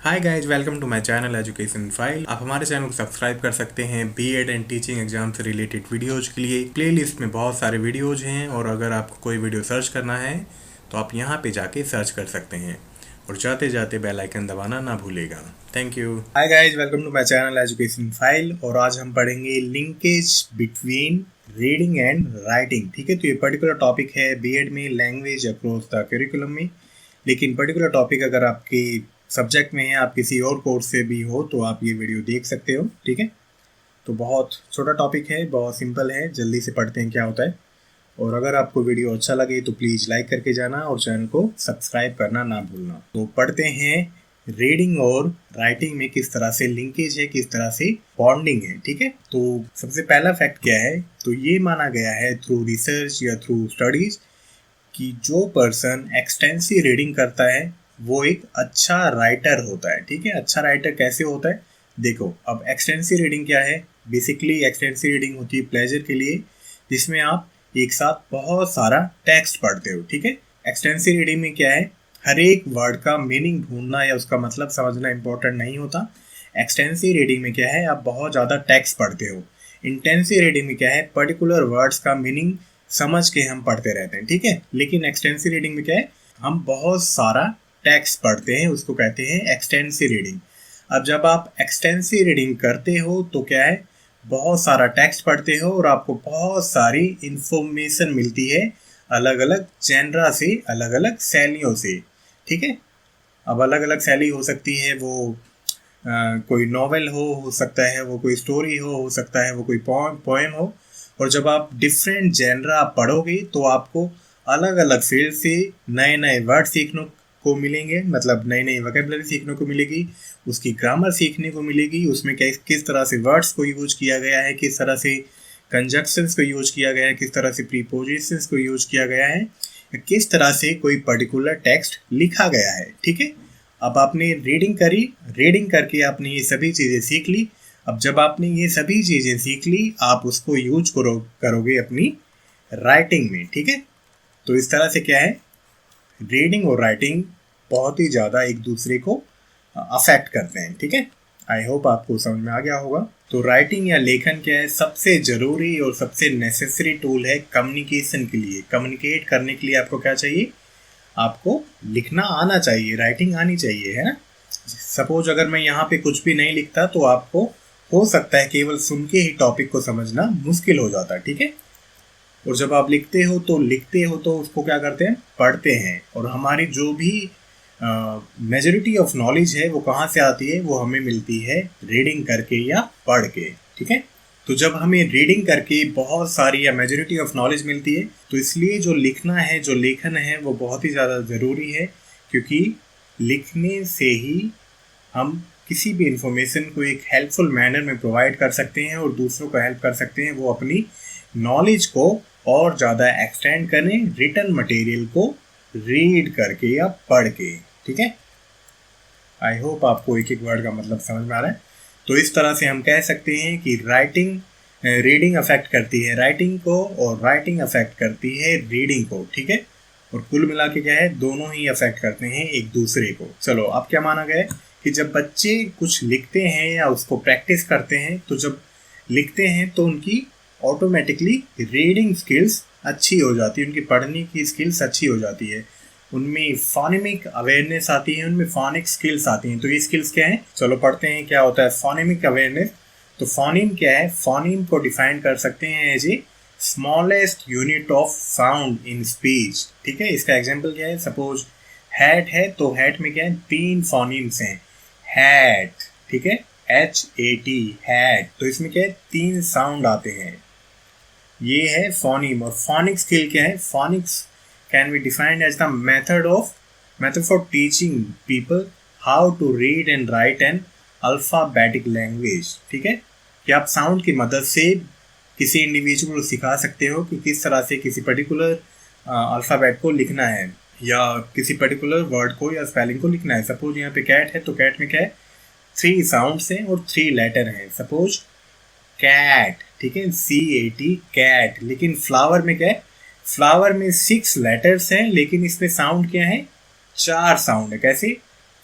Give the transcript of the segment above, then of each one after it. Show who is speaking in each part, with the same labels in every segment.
Speaker 1: Hi guys, welcome to my channel education file. आप हमारे channel को सब्सक्राइब कर सकते हैं बीएड एंड टीचिंग एग्जाम से रिलेटेड वीडियोज के लिए। प्लेलिस्ट में बहुत सारे वीडियोज हैं और अगर आपको कोई वीडियो सर्च करना है तो आप यहाँ पे जाके सर्च कर सकते हैं और जाते जाते बेल आइकन दबाना ना भूलेगा। Thank you. Hi guys, welcome to my channel education file और आज हम पढ़ेंगे linkage between reading and writing. ठीक है, तो ये पर्टिकुलर टॉपिक है बीएड में लैंग्वेज अक्रॉस द करिकुलम में। लेकिन पर्टिकुलर टॉपिक अगर आपकी सब्जेक्ट में है, आप किसी और कोर्स से भी हो तो आप ये वीडियो देख सकते हो। ठीक है, तो बहुत छोटा टॉपिक है, बहुत सिंपल है। जल्दी से पढ़ते हैं क्या होता है। और अगर आपको वीडियो अच्छा लगे तो प्लीज़ लाइक करके जाना और चैनल को सब्सक्राइब करना ना भूलना। तो पढ़ते हैं रीडिंग और राइटिंग में किस तरह से लिंकेज है, किस तरह से बॉन्डिंग है। ठीक है, तो सबसे पहला फैक्ट क्या है, तो ये माना गया है थ्रू रिसर्च या थ्रू स्टडीज कि जो पर्सन एक्सटेंसिव रीडिंग करता है वो एक अच्छा राइटर होता है। ठीक है, अच्छा राइटर कैसे होता है, देखो। अब एक्सटेंसिव रीडिंग क्या है, बेसिकली एक्सटेंसिव रीडिंग होती है प्लेजर के लिए, जिसमें आप एक साथ बहुत सारा टेक्स्ट पढ़ते हो। ठीक है, एक्सटेंसिव रीडिंग में क्या है, हर एक वर्ड का मीनिंग ढूंढना या उसका मतलब समझना इंपॉर्टेंट नहीं होता। एक्सटेंसिव रीडिंग में क्या है, आप बहुत ज़्यादा टेक्स्ट पढ़ते हो। इंटेंसिव रीडिंग में क्या है, पर्टिकुलर वर्ड्स का मीनिंग समझ के हम पढ़ते रहते हैं। ठीक है, लेकिन एक्सटेंसिव रीडिंग में क्या है, हम बहुत सारा टेक्स्ट पढ़ते हैं, उसको कहते हैं एक्सटेंसिव रीडिंग। अब जब आप एक्सटेंसिव रीडिंग करते हो तो क्या है, बहुत सारा टेक्स्ट पढ़ते हो और आपको बहुत सारी इंफॉर्मेशन मिलती है अलग अलग जेनरा से, अलग अलग शैलियों से। ठीक है, अब अलग अलग शैली हो सकती है, वो कोई नॉवेल हो सकता है वो कोई स्टोरी हो सकता है वो कोई पोएम हो। और जब आप डिफरेंट जेनरा पढ़ोगे तो आपको अलग अलग फील्ड से नए नए वर्ड सीखने को मिलेंगे, मतलब नई नई वोकेबलरी सीखने को मिलेगी, उसकी ग्रामर सीखने को मिलेगी, उसमें किस तरह से वर्ड्स को यूज किया गया है, किस तरह से कंजक्शंस को यूज किया गया है, किस तरह से प्रीपोजिशंस को यूज किया गया है, किस तरह से कोई पर्टिकुलर टेक्स्ट लिखा गया है। ठीक है, अब आपने रीडिंग करी, रीडिंग करके आपने ये सभी चीज़ें सीख ली। अब जब आपने ये सभी चीज़ें सीख ली, आप उसको यूज करोगे अपनी राइटिंग में। ठीक है, तो इस तरह से क्या है, रीडिंग और राइटिंग बहुत ही ज़्यादा एक दूसरे को अफेक्ट करते हैं। ठीक है, आई होप आपको समझ में आ गया होगा। तो राइटिंग या लेखन क्या है, सबसे ज़रूरी और सबसे नेसेसरी टूल है कम्युनिकेशन के लिए। कम्युनिकेट करने के लिए आपको क्या चाहिए, आपको लिखना आना चाहिए, राइटिंग आनी चाहिए, है ना। सपोज अगर मैं यहाँ पे कुछ भी नहीं लिखता तो आपको हो सकता है केवल सुन के ही टॉपिक को समझना मुश्किल हो जाता है। ठीक है, और जब आप लिखते हो तो उसको क्या करते हैं, पढ़ते हैं। और हमारी जो भी मेजॉरिटी ऑफ नॉलेज है वो कहाँ से आती है, वो हमें मिलती है रीडिंग करके या पढ़ के। ठीक है, तो जब हमें रीडिंग करके बहुत सारी या मेजॉरिटी ऑफ नॉलेज मिलती है तो इसलिए जो लिखना है, जो लेखन है, वो बहुत ही ज़्यादा ज़रूरी है। क्योंकि लिखने से ही हम किसी भी इंफॉर्मेशन को एक हेल्पफुल मैनर में प्रोवाइड कर सकते हैं और दूसरों को हेल्प कर सकते हैं वो अपनी नॉलेज को और ज़्यादा एक्सटेंड करें रिटन मटेरियल को रीड करके या पढ़ के। ठीक है, आई होप आपको एक एक वर्ड का मतलब समझ में आ रहा है। तो इस तरह से हम कह सकते हैं कि राइटिंग रीडिंग अफेक्ट करती है राइटिंग को और राइटिंग अफेक्ट करती है रीडिंग को। ठीक है, और कुल मिला के क्या है, दोनों ही अफेक्ट करते हैं एक दूसरे को। चलो, अब क्या माना गया है कि जब बच्चे कुछ लिखते हैं या उसको प्रैक्टिस करते हैं तो जब लिखते हैं तो उनकी ऑटोमेटिकली रीडिंग स्किल्स अच्छी हो जाती है, उनकी पढ़ने की स्किल्स अच्छी हो जाती है, उनमें फोनेमिक अवेयरनेस आती है, उनमें फोनिक स्किल्स आती हैं। तो ये स्किल्स क्या हैं, चलो पढ़ते हैं क्या होता है फोनेमिक अवेयरनेस। तो फोनीम क्या है, फोनीम को डिफाइन कर सकते हैं as a smallest unit of sound in speech. ठीक है, इसका एग्जांपल क्या है, सपोज हैट है तो हैट में क्या है, 3 फोनीम्स हैं, हैट। ठीक है, HAT, हैट, तो इसमें क्या है, 3 साउंड आते हैं, ये है फोनीम। और फोनिक स्किल क्या है, phoenix can be defined as the method for teaching people how to read and write an alphabetic language। ठीक है, कि आप साउंड की मदद से किसी इंडिविजुअल को सिखा सकते हो कि किस तरह से किसी पर्टिकुलर अल्फ़ाबेट को लिखना है या किसी पर्टिकुलर वर्ड को या स्पेलिंग को लिखना है। सपोज यहाँ पे कैट है तो कैट में क्या है, 3 साउंड्स हैं और 3 लेटर हैं। सपोज कैट, ठीक है, CAT, कैट। लेकिन फ्लावर में क्या है, फ्लावर में 6 लेटर्स हैं लेकिन इसमें साउंड क्या है, 4 साउंड है। कैसे,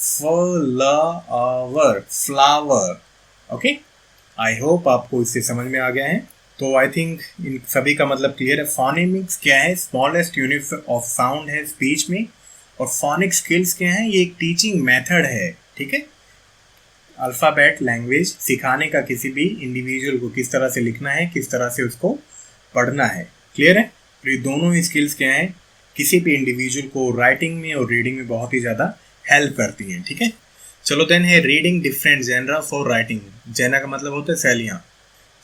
Speaker 1: flower, flower. Okay, I hope आपको इससे समझ में आ गया है। तो आई थिंक इन सभी का मतलब क्लियर है। फोनेमिक्स क्या है? स्मॉलेस्ट यूनिट ऑफ साउंड है स्पीच में। और फोनिक स्किल्स क्या है? ये एक टीचिंग मेथड है, ठीक है। अल्फ़ाबेट लैंग्वेज सिखाने का किसी भी इंडिविजुअल को किस तरह से लिखना है, किस तरह से उसको पढ़ना है। क्लियर है? तो ये दोनों ही स्किल्स क्या हैं, किसी भी इंडिविजुअल को राइटिंग में और रीडिंग में बहुत ही ज़्यादा हेल्प करती हैं, ठीक है। चलो देन है reading different genre for writing. Genre का मतलब होता है शैलियाँ।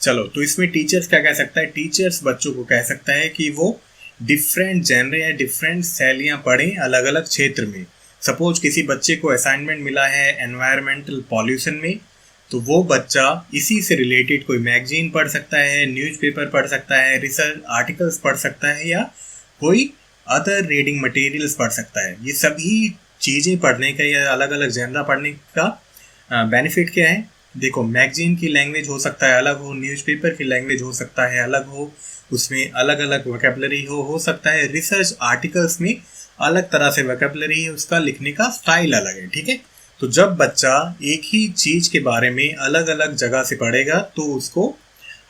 Speaker 1: चलो, तो इसमें टीचर्स क्या कह सकता है? टीचर्स बच्चों को कह सकता है कि वो डिफरेंट जेनरे या डिफरेंट शैलियाँ पढ़ें अलग अलग क्षेत्र में। सपोज किसी बच्चे को असाइनमेंट मिला है एनवायरमेंटल पॉल्यूशन में, तो वो बच्चा इसी से रिलेटेड कोई मैगजीन पढ़ सकता है, न्यूज़पेपर पढ़ सकता है, रिसर्च आर्टिकल्स पढ़ सकता है, या कोई अदर रीडिंग मटेरियल्स पढ़ सकता है। ये सभी चीज़ें पढ़ने का या अलग अलग जेनरा पढ़ने का बेनिफिट क्या है? देखो, मैगजीन की लैंग्वेज हो सकता है अलग हो, न्यूज़पेपर की लैंग्वेज हो सकता है अलग हो, उसमें अलग अलग वोकैबुलरी हो सकता है। रिसर्च आर्टिकल्स में अलग तरह से वोकैबुलरी है, उसका लिखने का स्टाइल अलग है, ठीक है। तो जब बच्चा एक ही चीज़ के बारे में अलग अलग जगह से पढ़ेगा तो उसको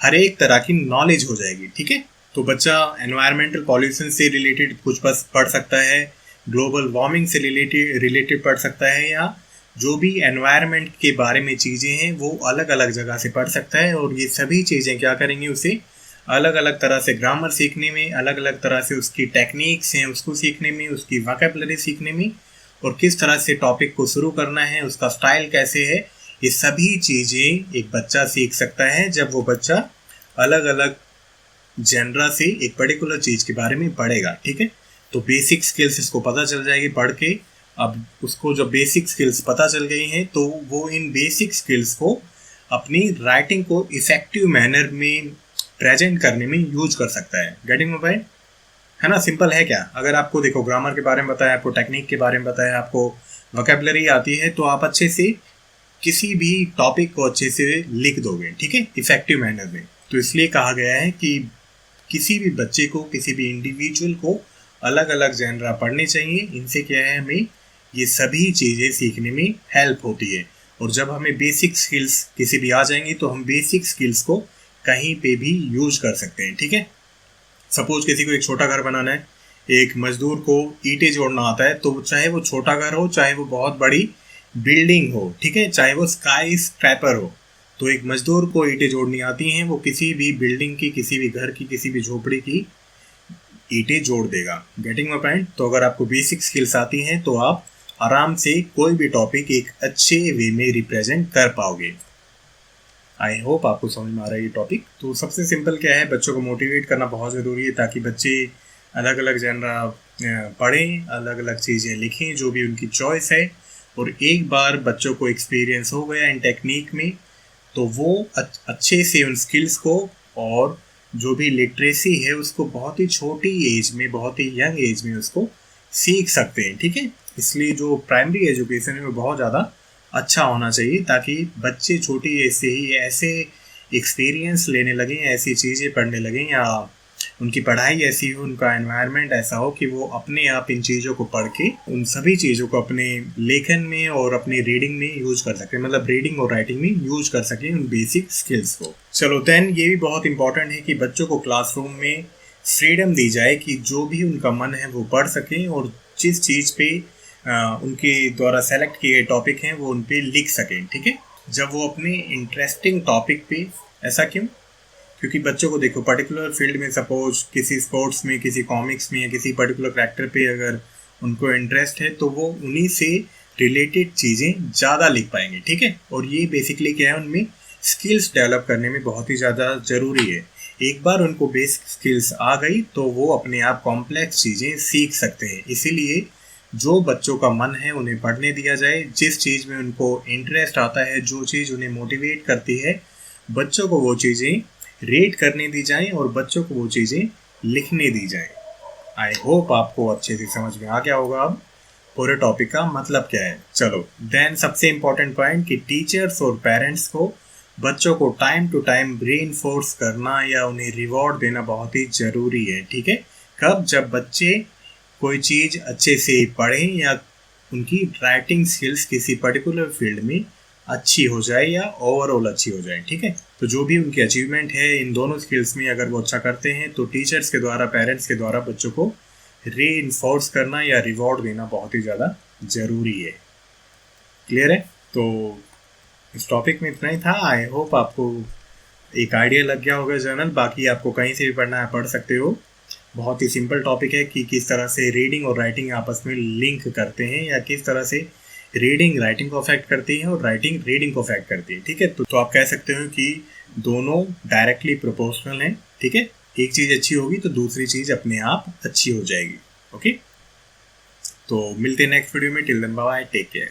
Speaker 1: हर एक तरह की नॉलेज हो जाएगी, ठीक है। तो बच्चा एनवायरमेंटल पॉल्यूशन से रिलेटेड कुछ बस पढ़ सकता है, ग्लोबल वार्मिंग से रिलेटेड पढ़ सकता है, या जो भी एनवायरनमेंट के बारे में चीज़ें हैं वो अलग अलग जगह से पढ़ सकता है। और ये सभी चीज़ें क्या करेंगी, उसे अलग अलग तरह से ग्रामर सीखने में, अलग अलग तरह से उसकी टेक्निक्स हैं उसको सीखने में, उसकी वोकैबुलरी सीखने में, और किस तरह से टॉपिक को शुरू करना है, उसका स्टाइल कैसे है, ये सभी चीज़ें एक बच्चा सीख सकता है जब वो बच्चा अलग अलग जेनरा से एक पर्टिकुलर चीज़ के बारे में पढ़ेगा, ठीक है। तो बेसिक स्किल्स इसको पता चल जाएगी पढ़ के। अब उसको जब बेसिक स्किल्स पता चल गई हैं तो वो इन बेसिक स्किल्स को अपनी राइटिंग को इफ़ेक्टिव मैनर में प्रेजेंट करने में यूज कर सकता है। Getting my point? है ना, सिंपल है क्या? अगर आपको देखो ग्रामर के बारे में बताया, आपको टेक्निक के बारे में बताया, आपको वोकैबुलरी आती है, तो आप अच्छे से किसी भी टॉपिक को अच्छे से लिख दोगे, ठीक है, इफेक्टिव मैनर में। तो इसलिए कहा गया है कि किसी भी बच्चे को, किसी भी इंडिविजुअल को अलग अलग जेनरा पढ़ने चाहिए। इनसे क्या है, हमें ये सभी चीज़ें सीखने में हेल्प होती है। और जब हमें बेसिक स्किल्स किसी भी आ जाएंगी तो हम बेसिक स्किल्स को कहीं पे भी यूज कर सकते हैं, ठीक है। सपोज किसी को एक छोटा घर बनाना है, एक मजदूर को ईंटें जोड़ना आता है, तो चाहे वो छोटा घर हो, चाहे वो बहुत बड़ी बिल्डिंग हो, ठीक है, चाहे वो स्काई स्क्रैपर हो, तो एक मजदूर को ईंटें जोड़नी आती हैं, वो किसी भी बिल्डिंग की, किसी भी घर की, किसी भी झोपड़ी की ईंटें जोड़ देगा। Getting my point? तो अगर आपको बेसिक स्किल्स आती हैं तो आप आराम से कोई भी टॉपिक एक अच्छे वे में रिप्रेजेंट कर पाओगे। आई होप आपको समझ में आ रहा है ये टॉपिक। तो सबसे सिंपल क्या है, बच्चों को मोटिवेट करना बहुत ज़रूरी है ताकि बच्चे अलग अलग जनरा पढ़ें, अलग अलग चीज़ें लिखें जो भी उनकी चॉइस है। और एक बार बच्चों को एक्सपीरियंस हो गया इन टेक्निक में तो वो अच्छे से उन स्किल्स को और जो भी लिटरेसी है उसको बहुत ही छोटी एज में, बहुत ही यंग एज में उसको सीख सकते हैं, ठीक है। इसलिए जो प्राइमरी एजुकेशन है वो बहुत ज़्यादा अच्छा होना चाहिए ताकि बच्चे छोटी एज से ही ऐसे एक्सपीरियंस लेने लगें, ऐसी चीज़ें पढ़ने लगें, या उनकी पढ़ाई ऐसी हो, उनका एनवायरनमेंट ऐसा हो कि वो अपने आप इन चीज़ों को पढ़ के उन सभी चीज़ों को अपने लेखन में और अपनी रीडिंग में यूज कर सकें, मतलब रीडिंग और राइटिंग में यूज कर सकें उन बेसिक स्किल्स को। चलो देन ये भी बहुत इंपॉर्टेंट है कि बच्चों को क्लासरूम में फ्रीडम दी जाए कि जो भी उनका मन है वो पढ़ सकें, और जिस चीज़ पे उनके द्वारा सेलेक्ट किए टॉपिक हैं वो उन पे लिख सकें, ठीक है, जब वो अपने इंटरेस्टिंग टॉपिक पे। ऐसा क्यों? क्योंकि बच्चों को देखो पर्टिकुलर फील्ड में, सपोज किसी स्पोर्ट्स में, किसी कॉमिक्स में, या किसी पर्टिकुलर कैरेक्टर पे अगर उनको इंटरेस्ट है तो वो उन्हीं से रिलेटेड चीज़ें ज़्यादा लिख पाएंगे, ठीक है। और ये बेसिकली क्या है, उनमें स्किल्स डेवलप करने में बहुत ही ज़्यादा ज़रूरी है। एक बार उनको बेसिक स्किल्स आ गई तो वो अपने आप कॉम्प्लेक्स चीज़ें सीख सकते हैं। इसीलिए जो बच्चों का मन है उन्हें पढ़ने दिया जाए, जिस चीज़ में उनको इंटरेस्ट आता है, जो चीज़ उन्हें मोटिवेट करती है, बच्चों को वो चीज़ें रेट करने दी जाएं और बच्चों को वो चीज़ें लिखने दी जाएं। आई होप आपको अच्छे से समझ में आ गया होगा अब पूरे टॉपिक का मतलब क्या है। चलो देन सबसे इम्पोर्टेंट पॉइंट कि टीचर्स और पेरेंट्स को बच्चों को टाइम टू टाइम रीइंफोर्स करना या उन्हें रिवॉर्ड देना बहुत ही ज़रूरी है, ठीक है। कब? जब बच्चे कोई चीज़ अच्छे से पढ़ें या उनकी राइटिंग स्किल्स किसी पर्टिकुलर फील्ड में अच्छी हो जाए या ओवरऑल अच्छी हो जाए। ठीक है, तो जो भी उनकी अचीवमेंट है इन दोनों स्किल्स में अगर वो अच्छा करते हैं तो टीचर्स के द्वारा, पेरेंट्स के द्वारा बच्चों को री इन्फोर्स करना या रिवॉर्ड देना बहुत ही ज़्यादा ज़रूरी है। क्लियर है? तो इस टॉपिक में इतना ही था। आई होप आपको एक आइडिया लग गया होगा जर्नल। बाकी आपको कहीं से भी पढ़ना है पढ़ सकते हो। बहुत ही सिंपल टॉपिक है कि किस तरह से रीडिंग और राइटिंग आपस में लिंक करते हैं, या किस तरह से रीडिंग राइटिंग को अफेक्ट करती है और राइटिंग रीडिंग को अफेक्ट करती है। ठीक है, तो आप कह सकते हो कि दोनों डायरेक्टली प्रोपोर्शनल हैं। ठीक है, एक चीज़ अच्छी होगी तो दूसरी चीज़ अपने आप अच्छी हो जाएगी। ओके, तो मिलते हैं नेक्स्ट वीडियो में। Till then bye, take care.